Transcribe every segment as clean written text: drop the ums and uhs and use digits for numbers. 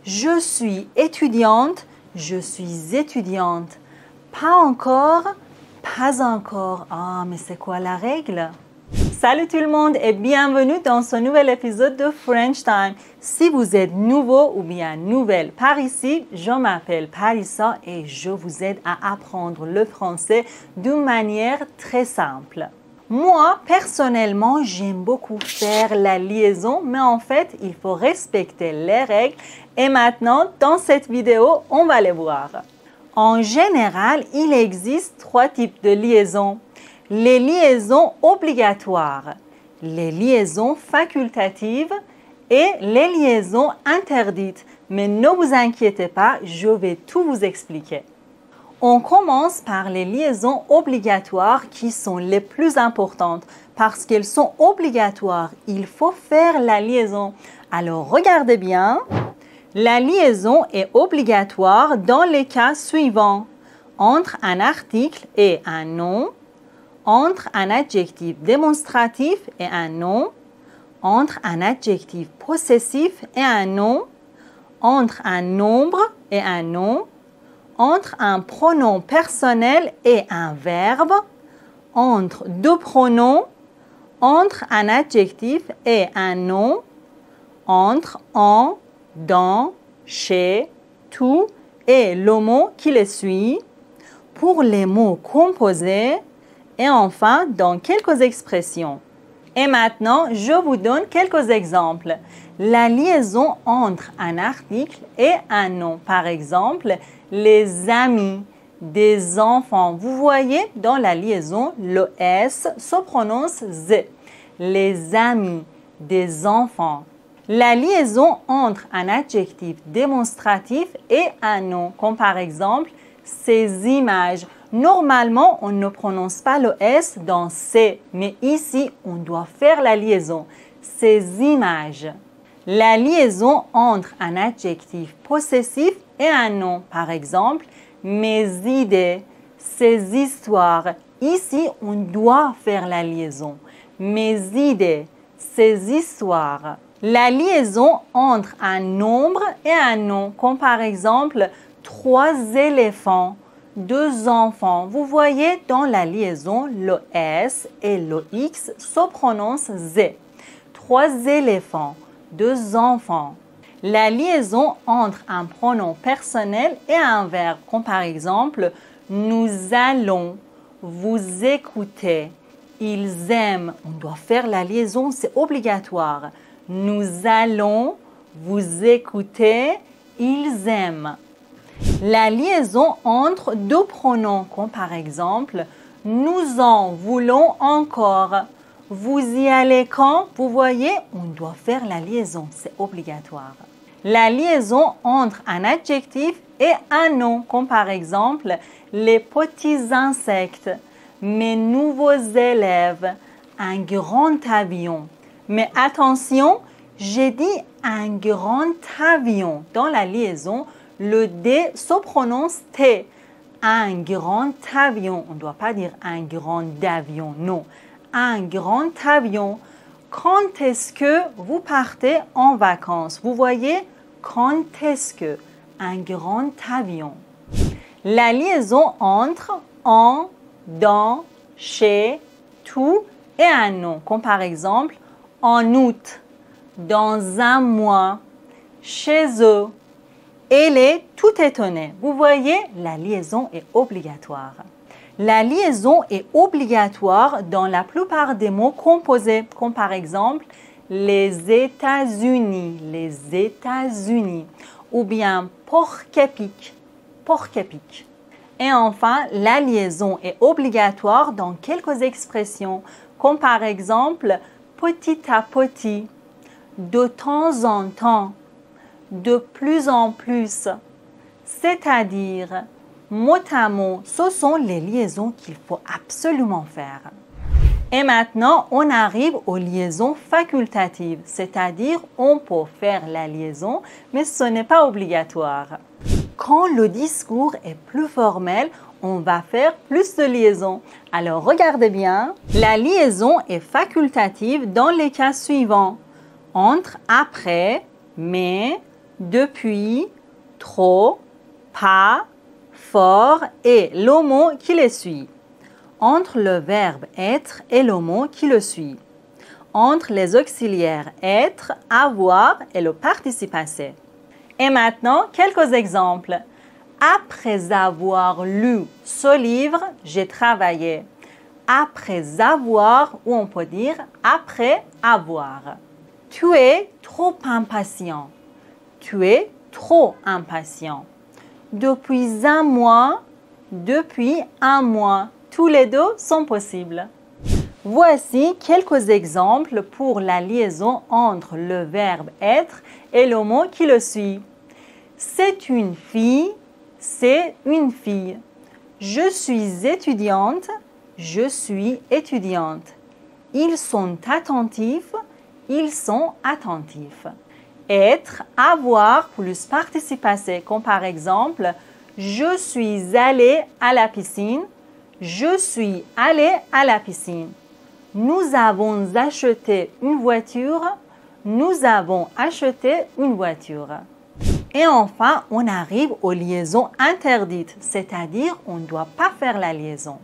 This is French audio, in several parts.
Je suis étudiante, je suis étudiante. Pas encore, pas encore. Ah, mais c'est quoi la règle? Salut tout le monde et bienvenue dans ce nouvel épisode de French Time. Si vous êtes nouveau ou bien nouvelle par ici, je m'appelle Parissa et je vous aide à apprendre le français d'une manière très simple. Moi, personnellement, j'aime beaucoup faire la liaison, mais en fait, il faut respecter les règles. Et maintenant, dans cette vidéo, on va les voir. En général, il existe 3 types de liaisons. Les liaisons obligatoires, les liaisons facultatives et les liaisons interdites. Mais ne vous inquiétez pas, je vais tout vous expliquer. On commence par les liaisons obligatoires qui sont les plus importantes. Parce qu'elles sont obligatoires, il faut faire la liaison. Alors, regardez bien. La liaison est obligatoire dans les cas suivants. Entre un article et un nom, entre un adjectif démonstratif et un nom, entre un adjectif possessif et un nom, entre un nombre et un nom, entre un pronom personnel et un verbe, entre deux pronoms, entre un adjectif et un nom, entre en, dans, chez, tout et le mot qui les suit, pour les mots composés et enfin dans quelques expressions. Et maintenant, je vous donne quelques exemples. La liaison entre un article et un nom. Par exemple, les amis, des enfants. Vous voyez, dans la liaison, le S se prononce Z. Les amis, des enfants. La liaison entre un adjectif démonstratif et un nom, comme par exemple, ces images. Normalement, on ne prononce pas le S dans ces, mais ici, on doit faire la liaison. Ces images. La liaison entre un adjectif possessif et un nom. Par exemple, mes idées, ces histoires. Ici, on doit faire la liaison. Mes idées, ces histoires. La liaison entre un nombre et un nom, comme par exemple 3 éléphants, 2 enfants. Vous voyez, dans la liaison, le S et le X se prononcent Z. 3 éléphants, 2 enfants. La liaison entre un pronom personnel et un verbe, comme par exemple, nous allons, vous écoutez, ils aiment. On doit faire la liaison, c'est obligatoire. Nous allons, vous écoutez, ils aiment. La liaison entre 2 pronoms, comme par exemple, nous en voulons encore. Vous y allez quand? Vous voyez, on doit faire la liaison, c'est obligatoire. La liaison entre un adjectif et un nom, comme par exemple, les petits insectes, mes nouveaux élèves, un grand avion. Mais attention, j'ai dit un grand avion. Dans la liaison, le D se prononce T. Un grand avion. On ne doit pas dire un grand avion, non. Un grand avion. Quand est-ce que vous partez en vacances? Vous voyez, quand est-ce que? Un grand avion. La liaison entre en, dans, chez, tout et un nom. Comme par exemple, en août, dans un mois, chez eux. Elle est tout étonnée. Vous voyez, la liaison est obligatoire. La liaison est obligatoire dans la plupart des mots composés, comme par exemple les États-Unis, ou bien porc-épic, porc-épic. Et enfin, la liaison est obligatoire dans quelques expressions, comme par exemple petit à petit, de temps en temps, de plus en plus, c'est-à-dire mot à mot. Ce sont les liaisons qu'il faut absolument faire. Et maintenant, on arrive aux liaisons facultatives, c'est-à-dire on peut faire la liaison, mais ce n'est pas obligatoire. Quand le discours est plus formel, on va faire plus de liaisons. Alors, regardez bien. La liaison est facultative dans les cas suivants. Entre, après, mais, depuis, trop, pas, fort et le mot qui le suit. Entre le verbe être et le mot qui le suit. Entre les auxiliaires être, avoir et le participe passé. Et maintenant, quelques exemples. Après avoir lu ce livre, j'ai travaillé. Après avoir, ou on peut dire après avoir. Tu es trop impatient. Tu es trop impatient. Depuis un mois, tous les deux sont possibles. Voici quelques exemples pour la liaison entre le verbe être et le mot qui le suit. C'est une fille, c'est une fille. Je suis étudiante, je suis étudiante. Ils sont attentifs, ils sont attentifs. Être, avoir plus participe passé, comme par exemple, je suis allé à la piscine, je suis allé à la piscine. Nous avons acheté une voiture, nous avons acheté une voiture. Et enfin, on arrive aux liaisons interdites, c'est-à-dire on ne doit pas faire la liaison.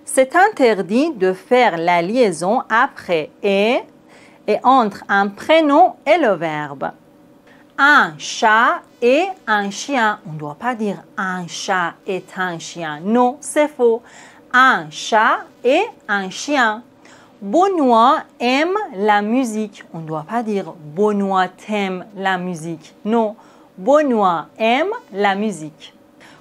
C'est interdit de faire la liaison après et entre un prénom et le verbe. Un chat et un chien. On ne doit pas dire un chat est un chien. Non, c'est faux. Un chat et un chien. Benoît aime la musique. On ne doit pas dire Benoît aime la musique. Non, Benoît aime la musique.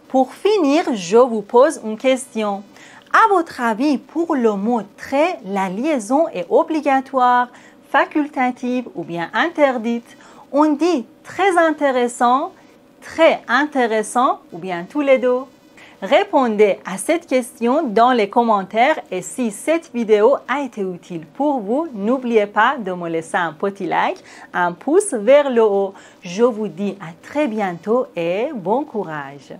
Pour finir, je vous pose une question. À votre avis, pour le mot très, la liaison est obligatoire, facultative ou bien interdite? On dit très intéressant ou bien tous les deux? Répondez à cette question dans les commentaires et si cette vidéo a été utile pour vous, n'oubliez pas de me laisser un petit like, un pouce vers le haut. Je vous dis à très bientôt et bon courage!